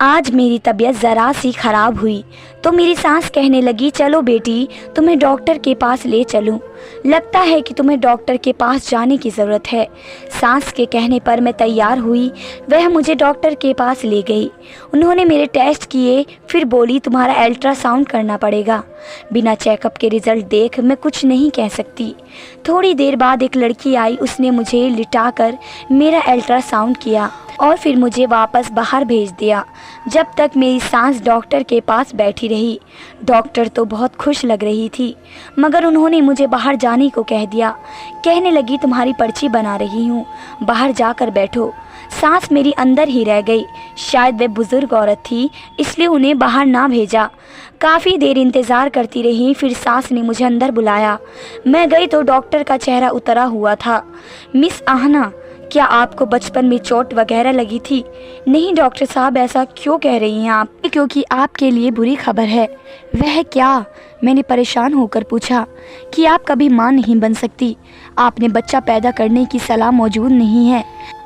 आज मेरी तबीयत ज़रा सी ख़राब हुई तो मेरी सास कहने लगी, चलो बेटी तुम्हें डॉक्टर के पास ले चलूं। लगता है कि तुम्हें डॉक्टर के पास जाने की ज़रूरत है। सास के कहने पर मैं तैयार हुई। वह मुझे डॉक्टर के पास ले गई। उन्होंने मेरे टेस्ट किए, फिर बोली तुम्हारा अल्ट्रासाउंड करना पड़ेगा। बिना चेकअप के रिज़ल्ट देख मैं कुछ नहीं कह सकती। थोड़ी देर बाद एक लड़की आई, उसने मुझे लिटाकर मेरा अल्ट्रासाउंड किया और फिर मुझे वापस बाहर भेज दिया। जब तक मेरी सास डॉक्टर के पास बैठी रही। डॉक्टर तो बहुत खुश लग रही थी, मगर उन्होंने मुझे बाहर जाने को कह दिया। कहने लगी तुम्हारी पर्ची बना रही हूँ, बाहर जाकर बैठो। सास मेरी अंदर ही रह गई। शायद वे बुजुर्ग औरत थी, इसलिए उन्हें बाहर ना भेजा। काफ़ी देर इंतज़ार करती रही, फिर सास ने मुझे अंदर बुलाया। मैं गई तो डॉक्टर का चेहरा उतरा हुआ था। मिस आहना, क्या आपको बचपन में चोट वगैरह लगी थी? नहीं डॉक्टर साहब, ऐसा क्यों कह रही हैं आप? क्योंकि आपके लिए बुरी खबर है। वह क्या? मैंने परेशान होकर पूछा। कि आप कभी मां नहीं बन सकती। आपने बच्चा पैदा करने की सलाह मौजूद नहीं है।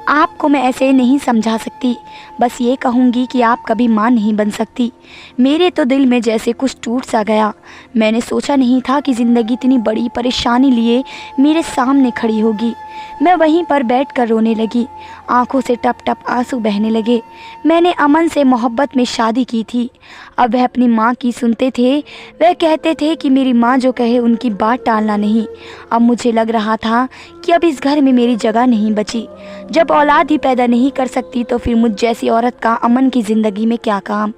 आपको मैं ऐसे नहीं समझा सकती, बस ये कहूँगी कि आप कभी मां नहीं बन सकती। मेरे तो दिल में जैसे कुछ टूट सा गया। मैंने सोचा नहीं था कि ज़िंदगी इतनी बड़ी परेशानी लिए मेरे सामने खड़ी होगी। मैं वहीं पर बैठकर रोने लगी। आंखों से टप टप आंसू बहने लगे। मैंने अमन से मोहब्बत में शादी की थी। अब वह अपनी माँ की सुनते थे। वह कहते थे कि मेरी माँ जो कहे उनकी बात टालना नहीं। अब मुझे लग रहा था कि अब इस घर में मेरी जगह नहीं बची। जब औलाद ही पैदा नहीं कर सकती तो फिर मुझ जैसी औरत का अमन की ज़िंदगी में क्या काम।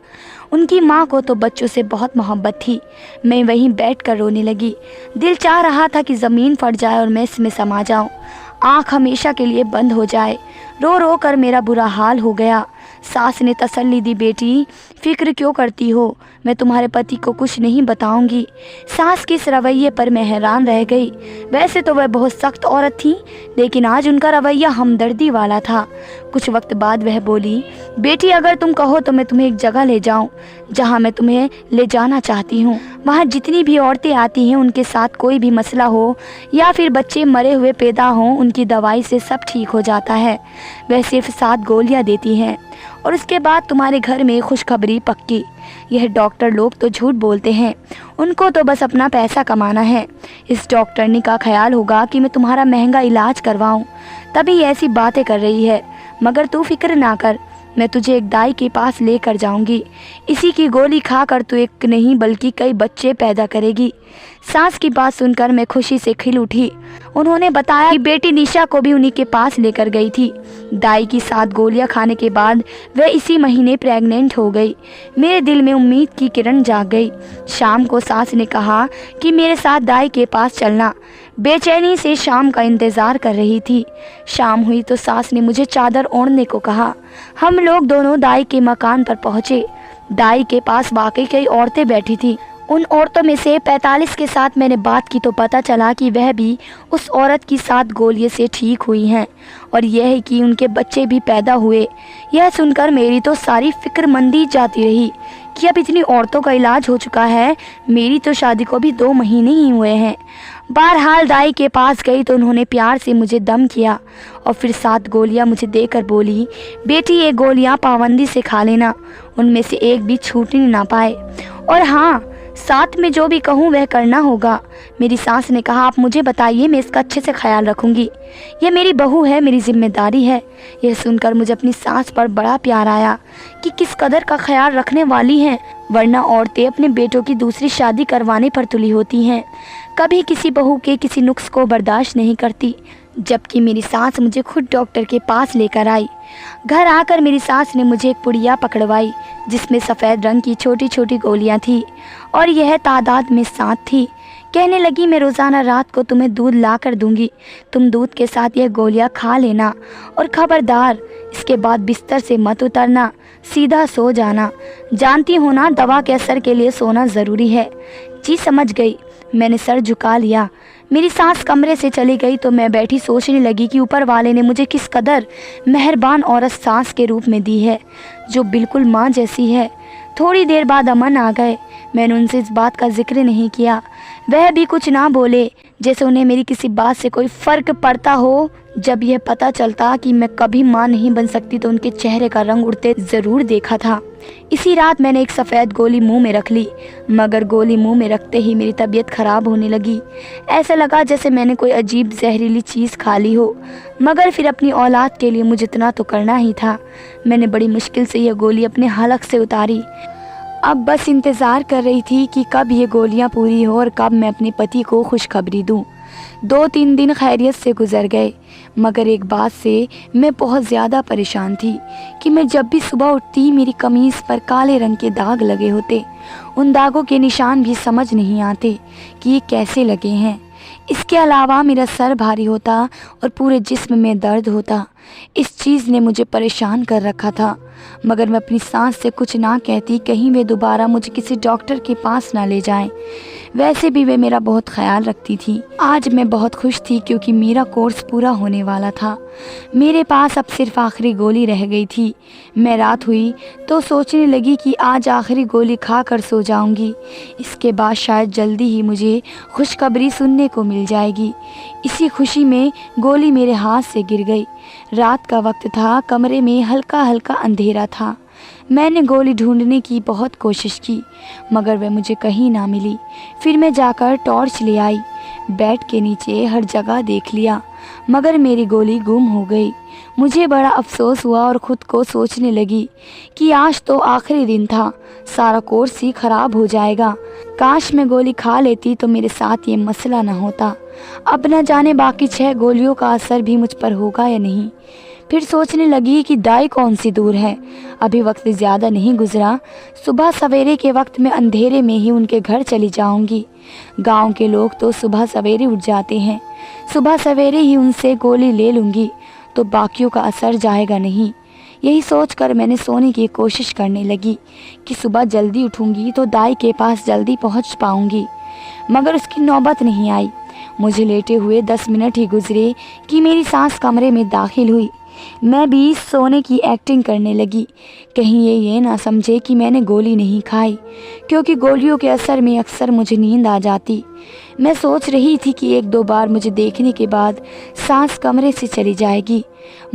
उनकी माँ को तो बच्चों से बहुत मोहब्बत थी। मैं वहीं बैठकर रोने लगी। दिल चाह रहा था कि ज़मीन फट जाए और मैं इसमें समा जाऊं, आँख हमेशा के लिए बंद हो जाए। रो रो कर मेरा बुरा हाल हो गया। सास ने तसल्ली दी, बेटी फिक्र क्यों करती हो, मैं तुम्हारे पति को कुछ नहीं बताऊंगी। सास के इस रवैये पर मैं हैरान रह गई। वैसे तो वह बहुत सख्त औरत थी, लेकिन आज उनका रवैया हमदर्दी वाला था। कुछ वक्त बाद वह बोली, बेटी अगर तुम कहो तो मैं तुम्हें एक जगह ले जाऊं जहां मैं तुम्हें ले जाना चाहती हूं। वहां जितनी भी औरतें आती हैं उनके साथ कोई भी मसला हो या फिर बच्चे मरे हुए पैदा हों, उनकी दवाई से सब ठीक हो जाता है। वह सिर्फ 7 गोलियां देती हैं और उसके बाद तुम्हारे घर में खुशखबरी पक्की। यह डॉक्टर लोग तो झूठ बोलते हैं, उनको तो बस अपना पैसा कमाना है। इस डॉक्टरनी का ख्याल होगा कि मैं तुम्हारा महंगा इलाज करवाऊं, तभी ऐसी बातें कर रही है। मगर तू फिक्र ना कर, मैं तुझे एक दाई के पास लेकर जाऊंगी। इसी की गोली खाकर तू एक नहीं बल्कि कई बच्चे पैदा करेगी। सास की बात सुनकर मैं खुशी से खिल उठी। उन्होंने बताया कि बेटी निशा को भी उन्हीं के पास लेकर गई थी। दाई की 7 गोलियां खाने के बाद वह इसी महीने प्रेग्नेंट हो गई। मेरे दिल में उम्मीद की किरण जाग गई। शाम को सास ने कहा कि मेरे साथ दाई के पास चलना। बेचैनी से शाम का इंतज़ार कर रही थी। शाम हुई तो सास ने मुझे चादर ओढ़ने को कहा। हम लोग दोनों दाई के मकान पर पहुँचे। दाई के पास वाकई कई औरतें बैठी थी। उन औरतों में से 45 के साथ मैंने बात की तो पता चला कि वह भी उस औरत की 7 गोलियों से ठीक हुई हैं और यह है कि उनके बच्चे भी पैदा हुए। यह सुनकर मेरी तो सारी फिक्रमंदी जाती रही कि अब इतनी औरतों का इलाज हो चुका है। मेरी तो शादी को भी 2 महीने ही हुए हैं। बहरहाल दाई के पास गई तो उन्होंने प्यार से मुझे दम किया और फिर 7 गोलियां मुझे देकर बोली, बेटी ये गोलियां पाबंदी से खा लेना, उनमें से एक भी छूटने ना पाए। और हाँ, साथ में जो भी कहूँ वह करना होगा। मेरी सास ने कहा, आप मुझे बताइए, मैं इसका अच्छे से ख्याल रखूँगी। यह मेरी बहू है, मेरी जिम्मेदारी है। यह सुनकर मुझे अपनी सास पर बड़ा प्यार आया कि किस कदर का ख्याल रखने वाली हैं। वरना औरतें अपने बेटों की दूसरी शादी करवाने पर तुली होती हैं, कभी किसी बहू के किसी नुक्स को बर्दाश्त नहीं करती। जबकि मेरी सास मुझे खुद डॉक्टर के पास लेकर आई। घर आकर मेरी सास ने मुझे एक पुड़िया पकड़वाई जिसमें सफ़ेद रंग की छोटी छोटी गोलियां थी और यह तादाद में 7 थी। कहने लगी, मैं रोज़ाना रात को तुम्हें दूध ला कर दूंगी, तुम दूध के साथ यह गोलियां खा लेना और खबरदार इसके बाद बिस्तर से मत उतरना, सीधा सो जाना। जानती हो ना, दवा के असर के लिए सोना ज़रूरी है। जी समझ गई, मैंने सर झुका लिया। मेरी सास कमरे से चली गई तो मैं बैठी सोचने लगी कि ऊपर वाले ने मुझे किस कदर मेहरबान औरत सास के रूप में दी है, जो बिल्कुल माँ जैसी है। थोड़ी देर बाद अमन आ गए। मैंने उनसे इस बात का जिक्र नहीं किया। वह भी कुछ ना बोले, जैसे उन्हें मेरी किसी बात से कोई फ़र्क पड़ता हो। जब यह पता चलता कि मैं कभी माँ नहीं बन सकती तो उनके चेहरे का रंग उड़ते ज़रूर देखा था। इसी रात मैंने एक सफ़ेद गोली मुंह में रख ली, मगर गोली मुंह में रखते ही मेरी तबीयत ख़राब होने लगी। ऐसा लगा जैसे मैंने कोई अजीब जहरीली चीज़ खा ली हो, मगर फिर अपनी औलाद के लिए मुझे इतना तो करना ही था। मैंने बड़ी मुश्किल से यह गोली अपने हलक से उतारी। अब बस इंतज़ार कर रही थी कि कब ये गोलियां पूरी हो और कब मैं अपने पति को खुशखबरी दूं। 2-3 दिन खैरियत से गुजर गए, मगर एक बात से मैं बहुत ज़्यादा परेशान थी कि मैं जब भी सुबह उठती मेरी कमीज़ पर काले रंग के दाग लगे होते। उन दागों के निशान भी समझ नहीं आते कि ये कैसे लगे हैं। इसके अलावा मेरा सर भारी होता और पूरे जिस्म में दर्द होता। इस चीज़ ने मुझे परेशान कर रखा था, मगर मैं अपनी सांस से कुछ ना कहती, कहीं वे दोबारा मुझे किसी डॉक्टर के पास ना ले जाएं। वैसे भी वे मेरा बहुत ख्याल रखती थी। आज मैं बहुत खुश थी क्योंकि मेरा कोर्स पूरा होने वाला था। मेरे पास अब सिर्फ आखिरी गोली रह गई थी। मैं रात हुई तो सोचने लगी कि आज आखिरी गोली खा कर सो जाऊंगी। इसके बाद शायद जल्दी ही मुझे खुशखबरी सुनने को मिल जाएगी। इसी खुशी में गोली मेरे हाथ से गिर गई। रात का वक्त था, कमरे में हल्का हल्का अंधेरा था। मैंने गोली ढूंढने की बहुत कोशिश की, मगर वह मुझे कहीं ना मिली। फिर मैं जाकर टॉर्च ले आई, बेड के नीचे हर जगह देख लिया, मगर मेरी गोली गुम हो गई। मुझे बड़ा अफसोस हुआ और ख़ुद को सोचने लगी कि आज तो आखिरी दिन था, सारा कोर्स ही ख़राब हो जाएगा। काश मैं गोली खा लेती तो मेरे साथ ये मसला न होता। अब न जाने बाकी 6 गोलियों का असर भी मुझ पर होगा या नहीं। फिर सोचने लगी कि दाई कौन सी दूर है, अभी वक्त ज़्यादा नहीं गुजरा। सुबह सवेरे के वक्त में अंधेरे में ही उनके घर चली जाऊंगी। गांव के लोग तो सुबह सवेरे उठ जाते हैं, सुबह सवेरे ही उनसे गोली ले लूँगी तो बाकियों का असर जाएगा नहीं। यही सोचकर मैंने सोने की कोशिश करने लगी कि सुबह जल्दी उठूँगी तो दाई के पास जल्दी पहुँच पाऊँगी, मगर उसकी नौबत नहीं आई। मुझे लेटे हुए 10 मिनट ही गुजरे कि मेरी सांस कमरे में दाखिल हुई। मैं भी सोने की एक्टिंग करने लगी, कहीं ये ना समझे कि मैंने गोली नहीं खाई, क्योंकि गोलियों के असर में अक्सर मुझे नींद आ जाती। मैं सोच रही थी कि 1-2 बार मुझे देखने के बाद सांस कमरे से चली जाएगी,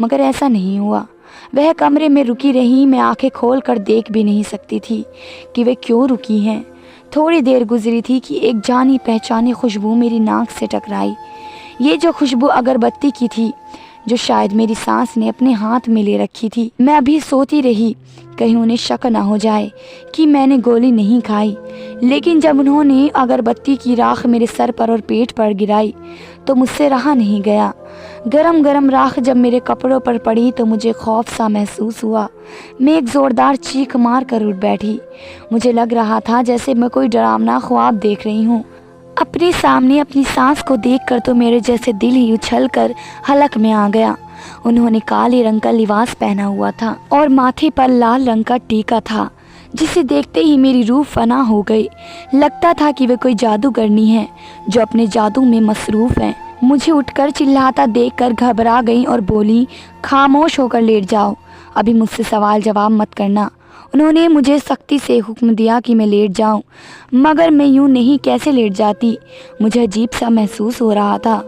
मगर ऐसा नहीं हुआ। वह कमरे में रुकी रही। मैं आंखें खोल कर देख भी नहीं सकती थी कि वे क्यों रुकी हैं। थोड़ी देर गुजरी थी कि एक जानी पहचानी खुशबू मेरी नाक से टकराई। ये जो खुशबू अगरबत्ती की थी, जो शायद मेरी सांस ने अपने हाथ में ले रखी थी। मैं अभी सोती रही, कहीं उन्हें शक ना हो जाए कि मैंने गोली नहीं खाई। लेकिन जब उन्होंने अगरबत्ती की राख मेरे सर पर और पेट पर गिराई तो मुझसे रहा नहीं गया। गरम गरम राख जब मेरे कपड़ों पर पड़ी तो मुझे खौफ सा महसूस हुआ। मैं एक ज़ोरदार चीख मार कर उठ बैठी। मुझे लग रहा था जैसे मैं कोई डरावना ख्वाब देख रही हूँ। अपने सामने अपनी सांस को देखकर तो मेरे जैसे दिल ही उछलकर हलक में आ गया। उन्होंने काले रंग का लिबास पहना हुआ था और माथे पर लाल रंग का टीका था, जिसे देखते ही मेरी रूह फना हो गई। लगता था कि वे कोई जादूगरनी है जो अपने जादू में मसरूफ़ है। मुझे उठकर चिल्लाता देखकर घबरा गई और बोली, खामोश होकर लेट जाओ, अभी मुझसे सवाल जवाब मत करना। उन्होंने मुझे सख्ती से हुक्म दिया कि मैं लेट जाऊं, मगर मैं यूं नहीं कैसे लेट जाती। मुझे अजीब सा महसूस हो रहा था।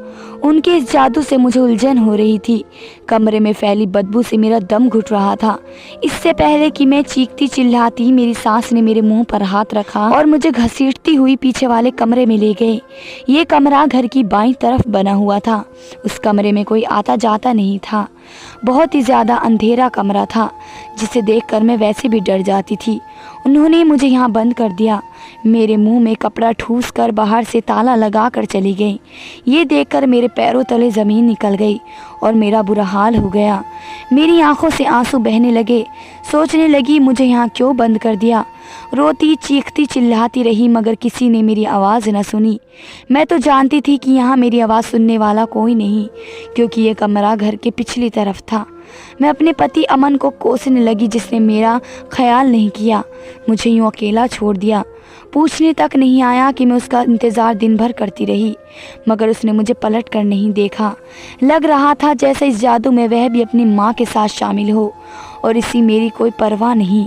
उनके इस जादू से मुझे उलझन हो रही थी। कमरे में फैली बदबू से मेरा दम घुट रहा था। इससे पहले कि मैं चीखती चिल्लाती, मेरी सास ने मेरे मुंह पर हाथ रखा और मुझे घसीटती हुई पीछे वाले कमरे में ले गए। ये कमरा घर की बाईं तरफ बना हुआ था। उस कमरे में कोई आता जाता नहीं था। बहुत ही ज़्यादा अंधेरा कमरा था, जिसे देखकर मैं वैसे भी डर जाती थी। उन्होंने मुझे यहाँ बंद कर दिया। मेरे मुंह में कपड़ा ठूस कर बाहर से ताला लगा कर चली गई। ये देखकर मेरे पैरों तले ज़मीन निकल गई और मेरा बुरा हाल हो गया। मेरी आंखों से आंसू बहने लगे। सोचने लगी मुझे यहाँ क्यों बंद कर दिया। रोती चीखती चिल्लाती रही, मगर किसी ने मेरी आवाज़ न सुनी। मैं तो जानती थी कि यहाँ मेरी आवाज़ सुनने वाला कोई नहीं, क्योंकि ये कमरा घर के पिछली तरफ था। मैं अपने पति अमन को कोसने लगी, जिसने मेरा ख्याल नहीं किया, मुझे यूँ अकेला छोड़ दिया। पूछने तक नहीं आया कि मैं उसका इंतज़ार दिन भर करती रही, मगर उसने मुझे पलट कर नहीं देखा। लग रहा था जैसे इस जादू में वह भी अपनी माँ के साथ शामिल हो और इसी मेरी कोई परवाह नहीं।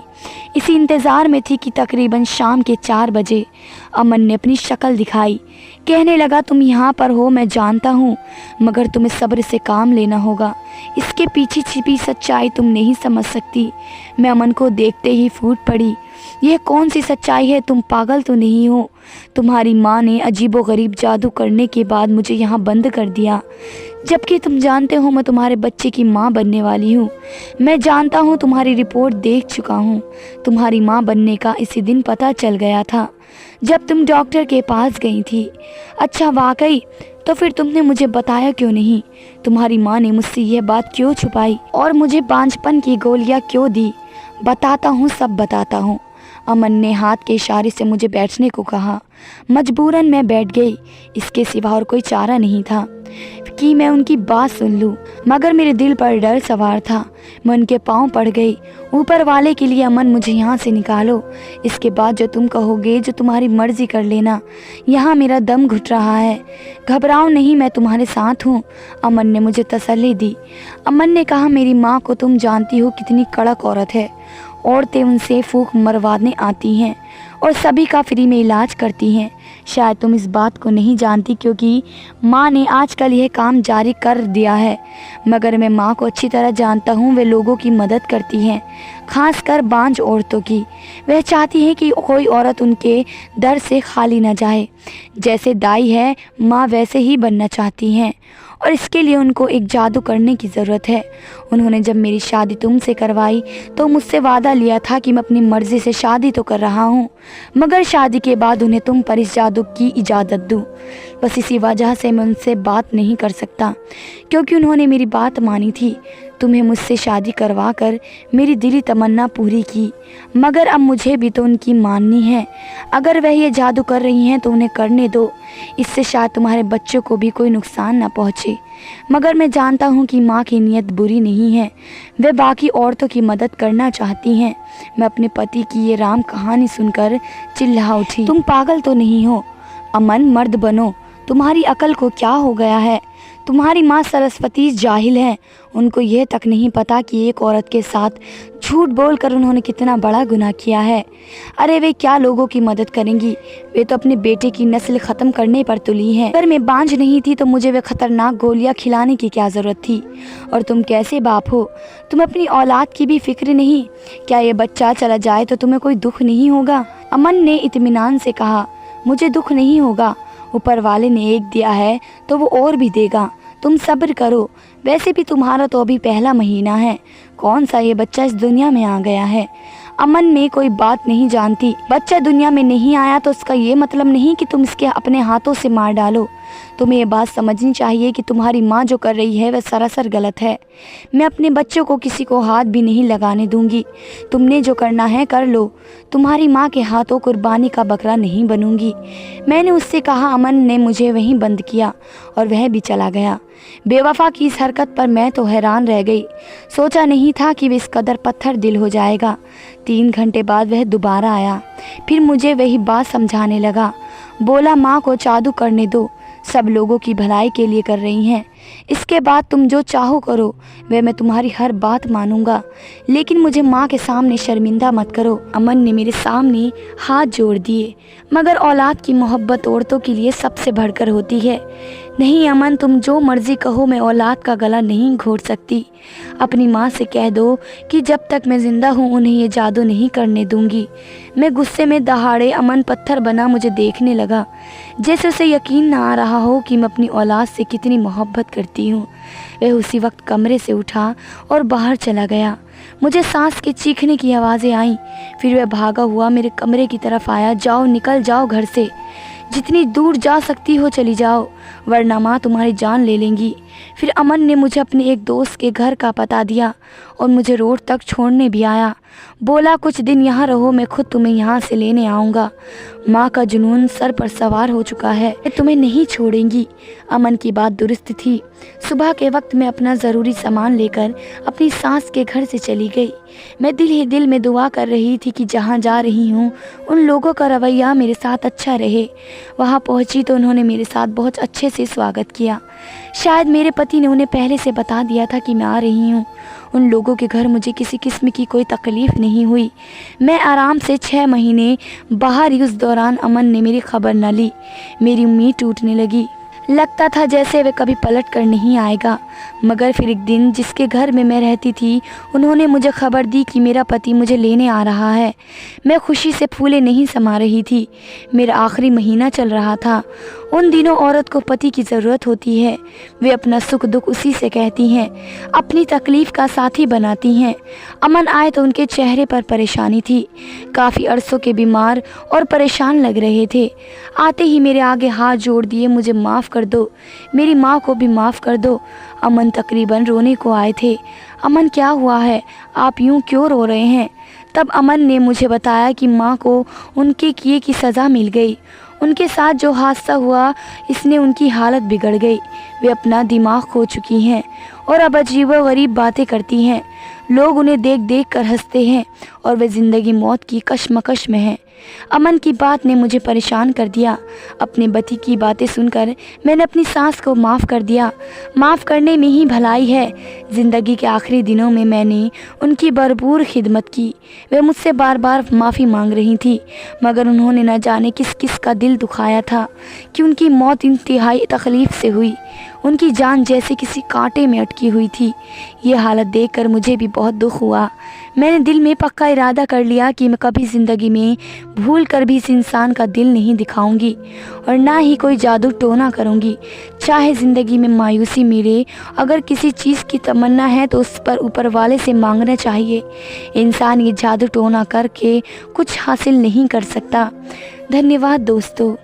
इसी इंतज़ार में थी कि तकरीबन शाम के 4 बजे अमन ने अपनी शक्ल दिखाई। कहने लगा, तुम यहाँ पर हो मैं जानता हूँ, मगर तुम्हें सब्र से काम लेना होगा। इसके पीछे छिपी सच्चाई तुम नहीं समझ सकती। मैं अमन को देखते ही फूट पड़ी। यह कौन सी सच्चाई है? तुम पागल तो नहीं हो? तुम्हारी माँ ने अजीबोगरीब जादू करने के बाद मुझे यहाँ बंद कर दिया, जबकि तुम जानते हो मैं तुम्हारे बच्चे की माँ बनने वाली हूँ। मैं जानता हूँ, तुम्हारी रिपोर्ट देख चुका हूँ। तुम्हारी माँ बनने का इसी दिन पता चल गया था जब तुम डॉक्टर के पास गई थी। अच्छा वाकई? तो फिर तुमने मुझे बताया क्यों नहीं? तुम्हारी माँ ने मुझसे यह बात क्यों छुपाई और मुझे बांझपन की गोलियां क्यों दी? बताता हूँ, सब बताता हूँ। अमन ने हाथ के इशारे से मुझे बैठने को कहा। मजबूरन मैं बैठ गई। इसके सिवा और कोई चारा नहीं था कि मैं उनकी बात सुन लूं, मगर मेरे दिल पर डर सवार था। मैं उनके पांव पड़ गई। ऊपर वाले के लिए अमन, मुझे यहाँ से निकालो। इसके बाद जो तुम कहोगे, जो तुम्हारी मर्जी कर लेना। यहाँ मेरा दम घुट रहा है। घबराओ नहीं, मैं तुम्हारे साथ हूँ। अमन ने मुझे तसल्ली दी। अमन ने कहा, मेरी माँ को तुम जानती हो कितनी कड़क औरत है। औरतें उनसे फूंक मरवाने आती हैं और सभी का फ्री में इलाज करती हैं। शायद तुम इस बात को नहीं जानती, क्योंकि माँ ने आजकल यह काम जारी कर दिया है, मगर मैं माँ को अच्छी तरह जानता हूँ। वे लोगों की मदद करती हैं, खासकर बांझ औरतों की। वह चाहती हैं कि कोई औरत उनके दर से खाली न जाए। जैसे दाई है माँ, वैसे ही बनना चाहती हैं, और इसके लिए उनको एक जादू करने की ज़रूरत है। उन्होंने जब मेरी शादी तुमसे करवाई तो मुझसे वादा लिया था कि मैं अपनी मर्ज़ी से शादी तो कर रहा हूँ, मगर शादी के बाद उन्हें तुम पर इस जादू की इजाज़त दूँ। बस इसी वजह से मैं उनसे बात नहीं कर सकता, क्योंकि उन्होंने मेरी बात मानी थी। तुम्हें मुझसे शादी करवा कर मेरी दिली तमन्ना पूरी की, मगर अब मुझे भी तो उनकी माननी है। अगर वह ये जादू कर रही हैं तो उन्हें करने दो। इससे शायद तुम्हारे बच्चों को भी कोई नुकसान ना पहुँचे, मगर मैं जानता हूँ कि माँ की नीयत बुरी नहीं है। वे बाकी औरतों की मदद करना चाहती हैं। मैं अपने पति की ये राम कहानी सुनकर चिल्ला उठी। तुम पागल तो नहीं हो? अमन, मर्द बनो। तुम्हारी अकल को क्या हो गया है? तुम्हारी माँ सरस्वती जाहिल है। उनको यह तक नहीं पता कि एक औरत के साथ झूठ बोलकर उन्होंने कितना बड़ा गुनाह किया है। अरे वे क्या लोगों की मदद करेंगी? वे तो अपने बेटे की नस्ल ख़त्म करने पर तुली हैं। अगर मैं बांझ नहीं थी तो मुझे वे खतरनाक गोलियां खिलाने की क्या ज़रूरत थी? और तुम कैसे बाप हो? तुम अपनी औलाद की भी फिक्र नहीं? क्या ये बच्चा चला जाए तो तुम्हें कोई दुख नहीं होगा? अमन ने इत्मीनान से कहा। मुझे दुख नहीं होगा। ऊपर वाले ने एक दिया है तो वो और भी देगा। तुम सब्र करो। वैसे भी तुम्हारा तो अभी पहला महीना है। कौन सा ये बच्चा इस दुनिया में आ गया है? अमन में कोई बात नहीं जानती। बच्चा दुनिया में नहीं आया तो उसका ये मतलब नहीं कि तुम इसके अपने हाथों से मार डालो। तुम्हें ये बात समझनी चाहिए कि तुम्हारी माँ जो कर रही है वह सरासर गलत है। मैं अपने बच्चों को किसी को हाथ भी नहीं लगाने दूंगी। तुमने जो करना है कर लो। तुम्हारी माँ के हाथों कुर्बानी का बकरा नहीं बनूंगी। मैंने उससे कहा। अमन ने मुझे वहीं बंद किया और वह भी चला गया। बेवफा की इस हरकत पर मैं तो हैरान रह गई। सोचा नहीं था कि वह इस कदर पत्थर दिल हो जाएगा। 3 घंटे बाद वह दोबारा आया। फिर मुझे वही बात समझाने लगा। बोला, माँ को जादू करने दो, सब लोगों की भलाई के लिए कर रही हैं। इसके बाद तुम जो चाहो करो, वह मैं तुम्हारी हर बात मानूंगा, लेकिन मुझे माँ के सामने शर्मिंदा मत करो। अमन ने मेरे सामने हाथ जोड़ दिए। मगर औलाद की मोहब्बत औरतों के लिए सबसे बढ़कर होती है। नहीं अमन, तुम जो मर्जी कहो, मैं औलाद का गला नहीं घोट सकती। अपनी माँ से कह दो कि जब तक मैं ज़िंदा हूँ उन्हें ये जादू नहीं करने दूंगी। मैं गुस्से में दहाड़े अमन पत्थर बना मुझे देखने लगा, जैसे उसे यकीन ना आ रहा हो कि मैं अपनी औलाद से कितनी मोहब्बत करती हूँ। वह उसी वक्त कमरे से उठा और बाहर चला गया। मुझे सांस के चीखने की आवाज़ें आईं। फिर वह भागा हुआ मेरे कमरे की तरफ आया। जाओ, निकल जाओ घर से। जितनी दूर जा सकती हो चली जाओ, वरना माँ तुम्हारी जान ले लेंगी। फिर अमन ने मुझे अपने एक दोस्त के घर का पता दिया और मुझे रोड तक छोड़ने भी आया। बोला, कुछ दिन यहाँ रहो, मैं खुद तुम्हें यहाँ से लेने आऊँगा। माँ का जुनून सर पर सवार हो चुका है, मैं तुम्हें नहीं छोड़ेंगी। अमन की बात दुरुस्त थी। सुबह के वक्त मैं अपना ज़रूरी सामान लेकर अपनी सास के घर से चली गई। मैं दिल ही दिल में दुआ कर रही थी कि जहाँ जा रही हूँ उन लोगों का रवैया मेरे साथ अच्छा रहे। वहाँ पहुँची तो उन्होंने मेरे साथ बहुत अच्छे से स्वागत किया। शायद मेरे पति ने उन्हें पहले से बता दिया था कि मैं आ रही हूँ। उन लोगों के घर मुझे किसी किस्म की कोई तकलीफ़ नहीं हुई। मैं आराम से 6 महीने बाहर ही। उस दौरान अमन ने मेरी खबर न ली। मेरी उम्मीद टूटने लगी। लगता था जैसे वह कभी पलट कर नहीं आएगा। मगर फिर एक दिन जिसके घर में मैं रहती थी, उन्होंने मुझे खबर दी कि मेरा पति मुझे लेने आ रहा है। मैं खुशी से फूले नहीं समा रही थी। मेरा आखिरी महीना चल रहा था। उन दिनों औरत को पति की ज़रूरत होती है। वे अपना सुख दुख उसी से कहती हैं, अपनी तकलीफ़ का साथी बनाती हैं। अमन आए तो उनके चेहरे पर परेशानी थी। काफ़ी अरसों के बीमार और परेशान लग रहे थे। आते ही मेरे आगे हाथ जोड़ दिए, मुझे माफ़ कर दो, मेरी माँ को भी माफ़ कर दो। अमन तकरीबन रोने को आए थे। अमन क्या हुआ है, आप यूं क्यों रो रहे हैं? तब अमन ने मुझे बताया कि माँ को उनके किए की सज़ा मिल गई। उनके साथ जो हादसा हुआ इसने उनकी हालत बिगड़ गई। वे अपना दिमाग खो चुकी हैं और अब अजीबोगरीब बातें करती हैं। लोग उन्हें देख देख कर हंसते हैं और वे ज़िंदगी मौत की कशमकश में हैं। अमन की बात ने मुझे परेशान कर दिया। अपने पति की बातें सुनकर मैंने अपनी सास को माफ़ कर दिया। माफ़ करने में ही भलाई है। ज़िंदगी के आखिरी दिनों में मैंने उनकी भरपूर खिदमत की। वे मुझसे बार बार माफ़ी मांग रही थी, मगर उन्होंने न जाने किस किस का दिल दुखाया था कि उनकी मौत इंतहाई तकलीफ़ से हुई। उनकी जान जैसे किसी कांटे में अटकी हुई थी। ये हालत देखकर मुझे भी बहुत दुख हुआ। मैंने दिल में पक्का इरादा कर लिया कि मैं कभी ज़िंदगी में भूल कर भी इस इंसान का दिल नहीं दिखाऊंगी और ना ही कोई जादू टोना करूंगी। चाहे ज़िंदगी में मायूसी मिले, अगर किसी चीज़ की तमन्ना है तो उस पर ऊपर वाले से मांगना चाहिए। इंसान ये जादू टोना करके कुछ हासिल नहीं कर सकता। धन्यवाद दोस्तों।